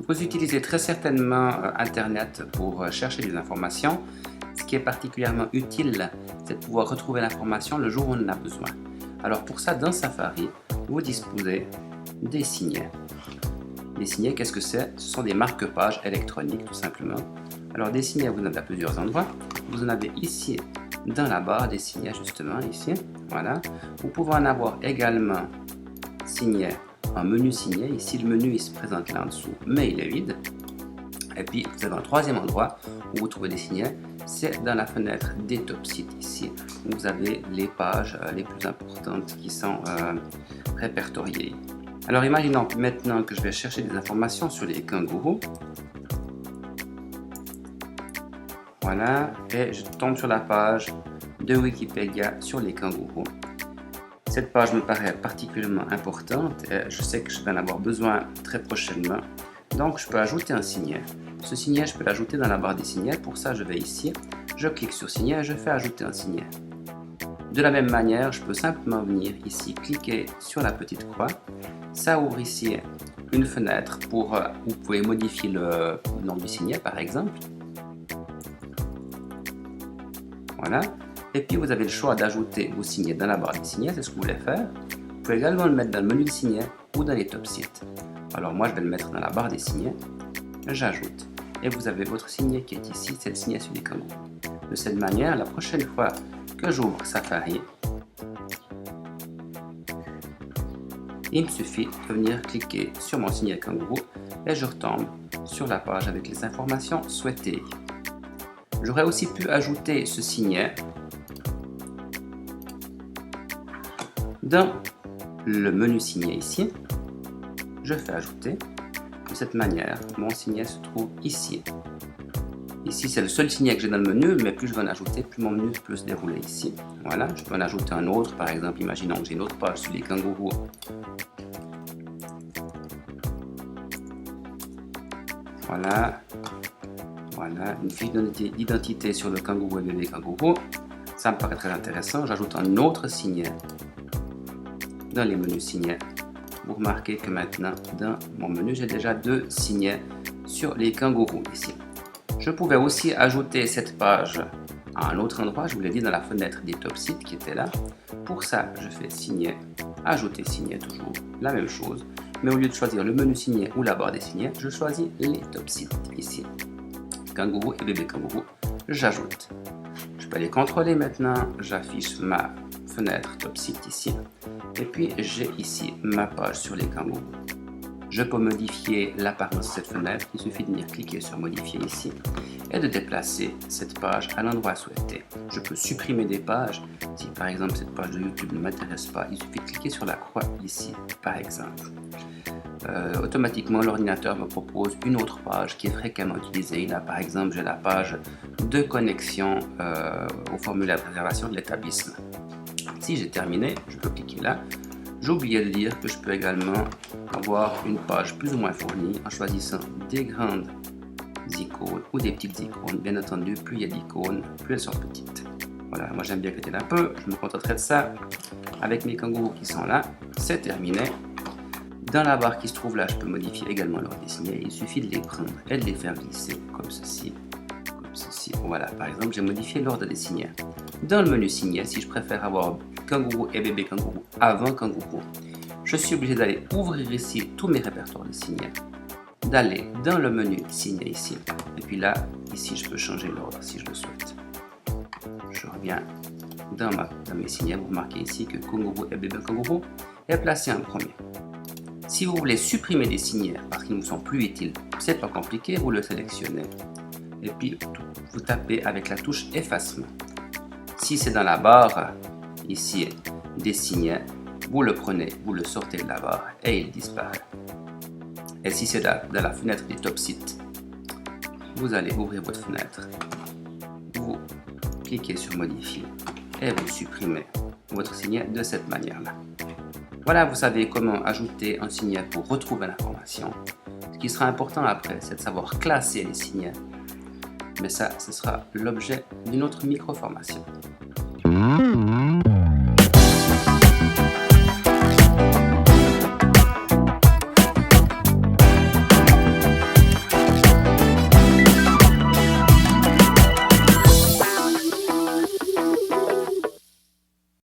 Vous utilisez très certainement Internet pour chercher des informations. Ce qui est particulièrement utile, c'est de pouvoir retrouver l'information le jour où on en a besoin. Alors pour ça, dans Safari, vous disposez des signets. Les signets, qu'est-ce que c'est? Ce sont des marque-pages électroniques, tout simplement. Alors des signets, vous en avez à plusieurs endroits. Vous en avez ici, dans la barre des signets, justement, ici. Voilà. Vous pouvez en avoir également signets. Un menu signet, ici le menu il se présente là en dessous mais il est vide. Et puis vous avez un troisième endroit où vous trouvez des signets, c'est dans la fenêtre des top sites ici où vous avez les pages les plus importantes qui sont répertoriées. Alors imaginons maintenant que je vais chercher des informations sur les kangourous. Voilà, et je tombe sur la page de Wikipédia sur les kangourous. Cette page me paraît particulièrement importante et je sais que je vais en avoir besoin très prochainement. Donc je peux ajouter un signet. Ce signet, je peux l'ajouter dans la barre des signets. Pour ça, je vais ici, je clique sur signet et je fais ajouter un signet. De la même manière, je peux simplement venir ici, cliquer sur la petite croix. Ça ouvre ici une fenêtre où vous pouvez modifier le nom du signet par exemple. Voilà. Et puis vous avez le choix d'ajouter vos signets dans la barre des signets, c'est ce que vous voulez faire. Vous pouvez également le mettre dans le menu des signets ou dans les top sites. Alors moi je vais le mettre dans la barre des signets, j'ajoute. Et vous avez votre signet qui est ici, c'est le signet sur les kangourous. De cette manière, la prochaine fois que j'ouvre Safari, il me suffit de venir cliquer sur mon signet kangourou et je retombe sur la page avec les informations souhaitées. J'aurais aussi pu ajouter ce signet dans le menu signet ici. Je fais ajouter. De cette manière, mon signet se trouve ici. Ici, c'est le seul signet que j'ai dans le menu, mais plus je vais en ajouter, plus mon menu peut se dérouler ici. Voilà, je peux en ajouter un autre, par exemple, imaginons que j'ai une autre page sur les kangourous. Voilà. Voilà, une fiche d'identité sur le kangourou et le bébé kangourou. Ça me paraît très intéressant. J'ajoute un autre signet dans les menus signets. Vous remarquez que maintenant, dans mon menu, j'ai déjà 2 signets sur les kangourous ici. Je pouvais aussi ajouter cette page à un autre endroit. Je vous l'ai dit dans la fenêtre des top sites qui était là. Pour ça, je fais signer, ajouter signet, toujours la même chose. Mais au lieu de choisir le menu signet ou la barre des signets, je choisis les top sites ici. Kangourou et bébé kangourou, j'ajoute. Je peux les contrôler maintenant, j'affiche ma fenêtre top site ici et puis j'ai ici ma page sur les kangourous. Je peux modifier l'apparence de cette fenêtre, il suffit de venir cliquer sur modifier ici et de déplacer cette page à l'endroit souhaité. Je peux supprimer des pages, si par exemple cette page de YouTube ne m'intéresse pas, il suffit de cliquer sur la croix ici par exemple. Automatiquement l'ordinateur me propose une autre page qui est fréquemment utilisée. Là par exemple j'ai la page de connexion au formulaire de réservation de l'établissement. Si j'ai terminé, je peux cliquer là. J'ai oublié de dire que je peux également avoir une page plus ou moins fournie en choisissant des grandes icônes ou des petites icônes. Bien entendu, plus il y a d'icônes, plus elles sont petites. Voilà, moi j'aime bien cliquer un peu, je me contenterai de ça avec mes kangourous qui sont là. C'est terminé. Dans la barre qui se trouve là, je peux modifier également l'ordre des signets. Il suffit de les prendre et de les faire glisser comme ceci. Comme ceci. Voilà, par exemple, j'ai modifié l'ordre des signets. Dans le menu signets, si je préfère avoir kangourou et bébé kangourou avant kangourou, je suis obligé d'aller ouvrir ici tous mes répertoires de signets, d'aller dans le menu signets ici, et puis là, ici, je peux changer l'ordre si je le souhaite. Je reviens dans mes signets. Vous remarquez ici que kangourou et bébé kangourou est placé en premier. Si vous voulez supprimer des signets parce qu'ils ne vous sont plus utiles, c'est pas compliqué, vous le sélectionnez et puis vous tapez avec la touche effacement. Si c'est dans la barre ici des signets, vous le prenez, vous le sortez de la barre et il disparaît. Et si c'est dans la fenêtre des top sites, vous allez ouvrir votre fenêtre, vous cliquez sur modifier et vous supprimez votre signet de cette manière-là. Voilà, vous savez comment ajouter un signet pour retrouver l'information. Ce qui sera important après, c'est de savoir classer les signets. Mais ça, ce sera l'objet d'une autre micro-formation.